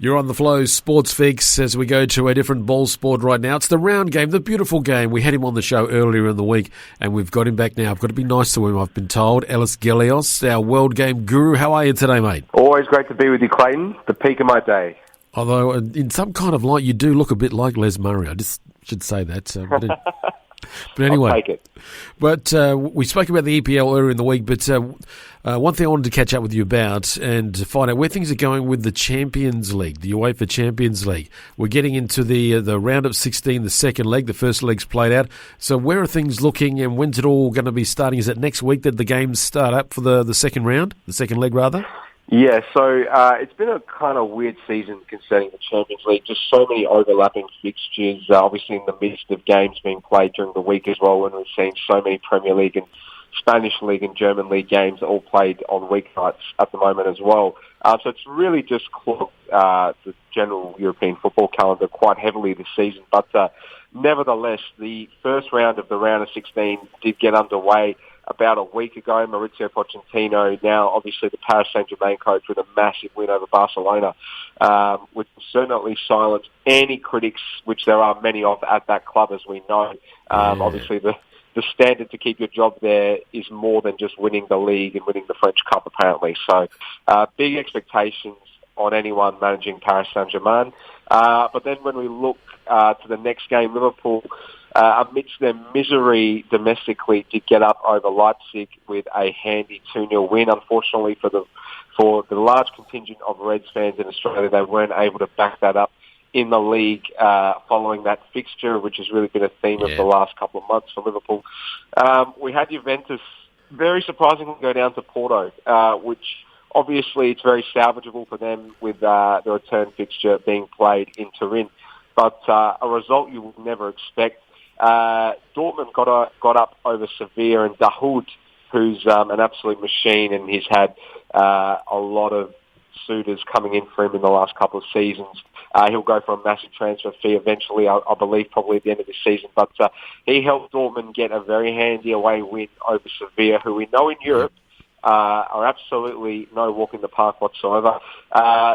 You're on the Flow Sports Fix as we go to a different ball sport right now. It's the round game, the beautiful game. We had him on the show earlier in the week, and we've got him back now. I've got to be nice to him, I've been told. Ellis Gelios, our world game guru. How are you today, mate? Always great to be with you, Clayton. The peak of my day. Although, in some kind of light, you do look a bit like Les Murray. I just should say that. But anyway, I'll take it. But we spoke about the EPL earlier in the week, but one thing I wanted to catch up with you about and to find out where things are going with the Champions League, the UEFA Champions League. We're getting into the round of 16, the second leg. The first leg's played out. So where are things looking, and when's it all going to be starting? Is it next week that the games start up for the second round, the second leg rather? Yeah, so it's been a kind of weird season concerning the Champions League. Just so many overlapping fixtures, obviously in the midst of games being played during the week as well, when we've seen so many Premier League and Spanish League and German League games all played on weeknights at the moment as well. So it's really just clogged the general European football calendar quite heavily this season. But nevertheless, the first round of the round of 16 did get underway about a week ago. Maurizio Pochettino, now obviously the Paris Saint-Germain coach, with a massive win over Barcelona, which certainly silenced any critics, which there are many of at that club, as we know. Obviously the standard to keep your job there is more than just winning the league and winning the French Cup, apparently. So big expectations on anyone managing Paris Saint-Germain. But then when we look to the next game, Liverpool, amidst their misery domestically, did get up over Leipzig with a handy 2-0 win. Unfortunately for the large contingent of Reds fans in Australia, they weren't able to back that up in the league following that fixture, which has really been a theme of the last couple of months for Liverpool. We had Juventus very surprisingly go down to Porto, which obviously it's very salvageable for them with the return fixture being played in Turin. But a result you would never expect. Dortmund got up over Sevilla, and Dahoud, who's an absolute machine, and he's had a lot of suitors coming in for him in the last couple of seasons. He'll go for a massive transfer fee eventually, I believe, probably at the end of this season. But he helped Dortmund get a very handy away win over Sevilla, who we know in Europe are absolutely no walk in the park whatsoever.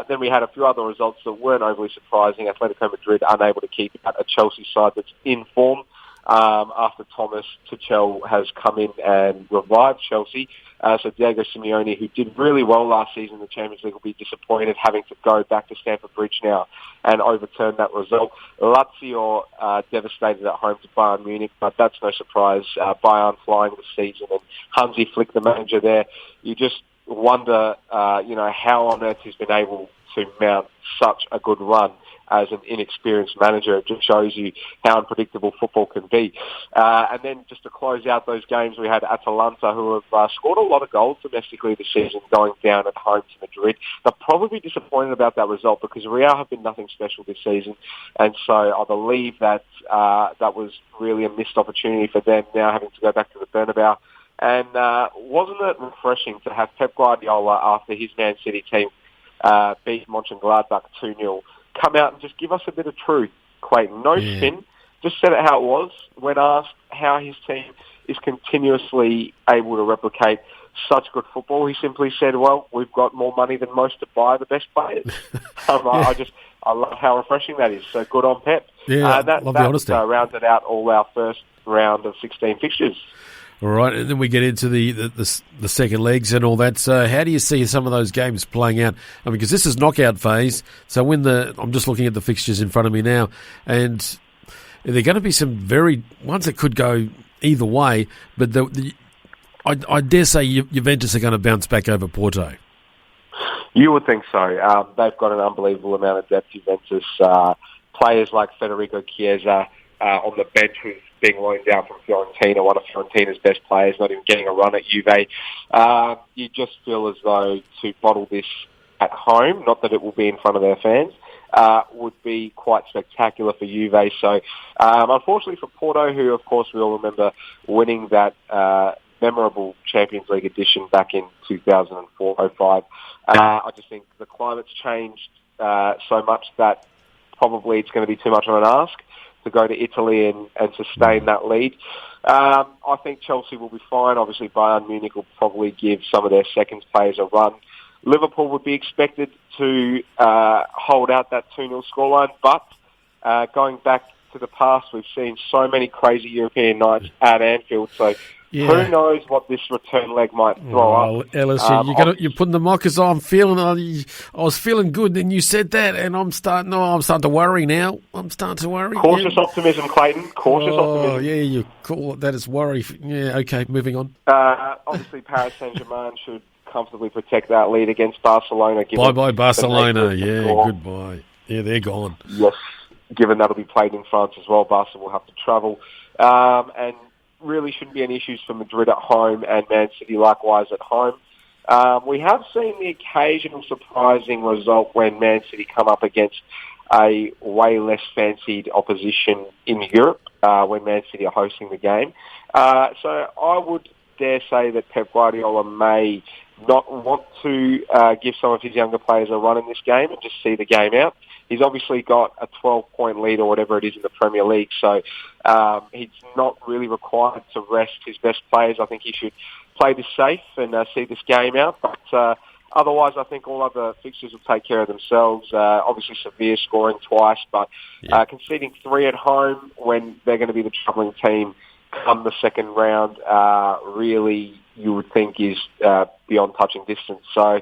Then we had a few other results that weren't overly surprising. Atletico Madrid unable to keep out a Chelsea side that's in form after Thomas Tuchel has come in and revived Chelsea. So Diego Simeone, who did really well last season in the Champions League, will be disappointed having to go back to Stamford Bridge now and overturn that result. Lazio devastated at home to Bayern Munich, but that's no surprise. Bayern flying this season, and Hansi Flick, the manager there, you just wonder, how on earth he's been able to mount such a good run as an inexperienced manager. It just shows you how unpredictable football can be. And then just to close out those games, we had Atalanta, who have scored a lot of goals domestically this season, going down at home to Madrid. They'll probably be disappointed about that result because Real have been nothing special this season. And so I believe that that was really a missed opportunity for them now having to go back to the Bernabeu. And wasn't it refreshing to have Pep Guardiola, after his Man City team beat Mönchengladbach 2-0, come out and just give us a bit of truth, Clayton. No spin, just said it how it was. When asked how his team is continuously able to replicate such good football, he simply said, well, we've got more money than most to buy the best players. I love how refreshing that is. So good on Pep. Yeah, love the honesty. Rounded out all our first round of 16 fixtures. All right, and then we get into the second legs and all that. So how do you see some of those games playing out? I mean, because this is knockout phase. So I'm just looking at the fixtures in front of me now, and there are going to be some ones that could go either way. But I dare say Juventus are going to bounce back over Porto. You would think so. They've got an unbelievable amount of depth, Juventus. Players like Federico Chiesa on the bench, who's being loaned down from Fiorentina, one of Fiorentina's best players, not even getting a run at Juve. You just feel as though to bottle this at home, not that it will be in front of their fans, would be quite spectacular for Juve. So, unfortunately for Porto, who, of course, we all remember winning that memorable Champions League edition back in 2004-05, I just think the climate's changed so much that probably it's going to be too much of an ask to go to Italy and sustain that lead. I think Chelsea will be fine. Obviously, Bayern Munich will probably give some of their seconds players a run. Liverpool would be expected to hold out that 2-0 scoreline, but going back to the past, we've seen so many crazy European nights at Anfield, so who knows what this return leg might throw up. Ellis, you're putting the mockers on. I was feeling good, then you said that, and I'm starting to worry now. I'm starting to worry. Cautious optimism, Clayton. Cautious optimism. Oh, yeah, you call it that. It's worry. Yeah, okay, moving on. Obviously, Paris Saint-Germain should comfortably protect that lead against Barcelona. Bye-bye, Barcelona. Yeah, goodbye. Yeah, they're gone. Yes, given that'll be played in France as well, Barca will have to travel. And really shouldn't be any issues for Madrid at home and Man City likewise at home. We have seen the occasional surprising result when Man City come up against a way less fancied opposition in Europe when Man City are hosting the game. So I would dare say that Pep Guardiola may not want to give some of his younger players a run in this game and just see the game out. He's obviously got a 12-point lead or whatever it is in the Premier League, so he's not really required to rest his best players. I think he should play this safe and see this game out. But otherwise, I think all other fixtures will take care of themselves. Obviously, Sevilla scoring twice, but conceding 3 at home when they're going to be the travelling team come the second round, really you would think is beyond touching distance. So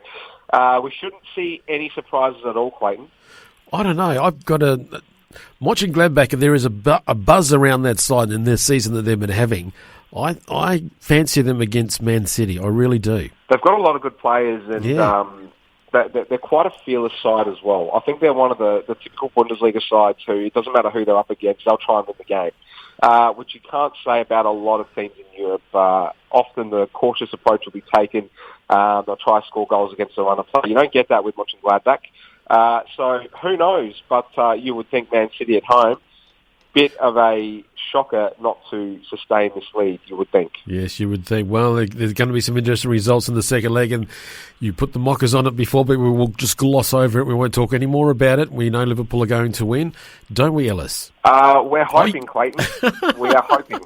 we shouldn't see any surprises at all, Clayton. I don't know. I've got watching Gladbach, there is a buzz around that side in their season that they've been having. I fancy them against Man City. I really do. They've got a lot of good players, and they're quite a fearless side as well. I think they're one of the typical Bundesliga sides who, it doesn't matter who they're up against, they'll try and win the game, which you can't say about a lot of teams in Europe. Often the cautious approach will be taken. They'll try to score goals against the runner play. You don't get that with Mönchengladbach. So who knows? But you would think Man City at home, bit of a shocker not to sustain this lead, you would think. Yes, you would think. Well, there's going to be some interesting results in the second leg, and you put the mockers on it before, but we will just gloss over it. We won't talk any more about it. We know Liverpool are going to win. Don't we, Ellis? We're hoping, Clayton. We are hoping.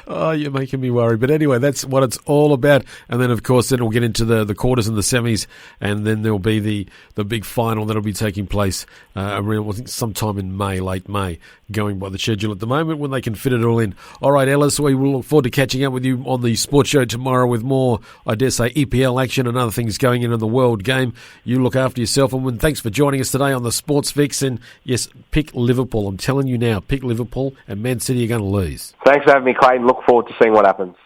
Oh, you're making me worry. But anyway, that's what it's all about. And then, of course, then we'll get into the quarters and the semis, and then there'll be the big final that'll be taking place around, I think, sometime in May, late May, going by the schedule at the moment when they can fit it all in. All right, Ellis, we will look forward to catching up with you on the sports show tomorrow with more, I dare say, EPL action and other things going in the world game. You look after yourself, and thanks for joining us today on the Sports Fix. And yes, pick Liverpool. I'm telling you now, pick Liverpool, and Man City are going to lose. Thanks for having me, Clayton. Look forward to seeing what happens.